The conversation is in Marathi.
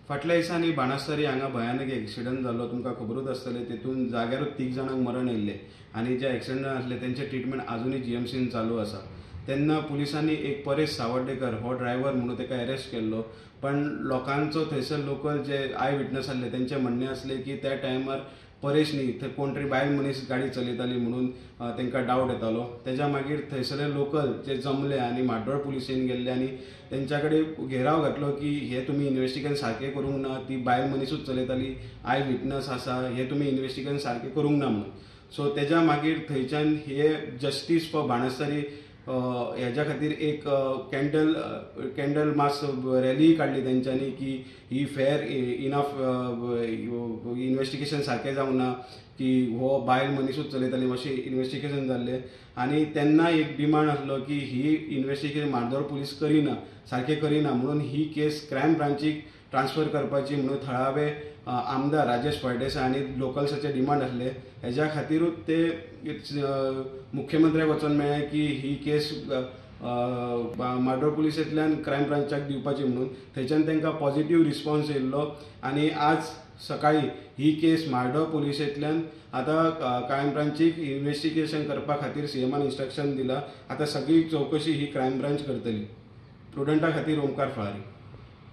फाटल्या दिसांनी बाणस्तारी हांगा भयानक एक्सिडंट जालो, तुमकां खबरूच आसतलें। तेतून जाग्यारूच 3 जाणांक मरण येयल्लें आनी जे एक्सिडंटान आसले तेंचे ट्रिटमेंट अजूनय जीएमसीन चालू आसा। तेन्ना पुलिसांनी एक परेश सावड्डेकर हो ड्रायव्हर म्हणून तेका अरेस्ट केल्लो, पण लोकांचो थंयसर लोकल जे आय विटनस आसले तेंचे म्हणणे आसले की त्या टायमार परेश न्ही, थंय कोण तरी बायल मनीस गाडी चलयताली म्हणून तेंकां डावट येतालो। तेज्या मागीर थंयसरले लोकल जे जमले आनी म्हाड्डोळ पुलिसेन गेल्ले आनी तेंच्या कडेन घेराव घातलो की हे तुमी इन्व्हेस्टिगेशन सारकें करूंक ना, ती बायल मनीसूच चलयताली, आय विटनस आसा, हे तुमी इन्व्हेस्टिगेशन सारकें करूंक ना म्हणून। सो तेज्या मागीर थंयच्यान हे जस्टीस फॉर बाणस्तारी हेज्या खातीर एक कॅन्डल मास रॅली काडली तेंच्यांनी की ही फेर इनफ इन्व्हेस्टिगेशन सारकें जावंक ना, की हो बायल मनीसूच चलयताली अशें इन्व्हेस्टिगेशन जाल्लें। आनी तेन्ना एक डिमांड आसलो की ही इन्व्हेस्टिगेशन म्हाड्डोळ पुलीस करिना, सारकें करिना म्हणून ही केस क्रायम ब्रांचीक ट्रान्सफर करपाची म्हणून थळावे आमदार राजेश फळदेसाय आनी लोकल्साचे डिमांड आसले। हेज्या खातीरूच ते मुख्यमंत्र्याक वचोन मेळ्ळें की ही केस म्हाड्डोळ पुलिसेंतल्यान क्रायम ब्रांचाक दिवपाची म्हणून। थंयच्यान तांकां पॉझिटिव्ह रिस्पॉन्स येयल्लो आनी आज सकाळी ही केस म्हाड्डोळ पुलिसेंतल्यान आतां क्रायम ब्रांचीक इन्व्हेस्टिगेशन करपा खातीर सीएमान इन्स्ट्रक्शन दिला। आतां सगळी चवकशी ही क्रायम ब्रांच करतली। प्रुडंटा खातीर ओमकार फळारी।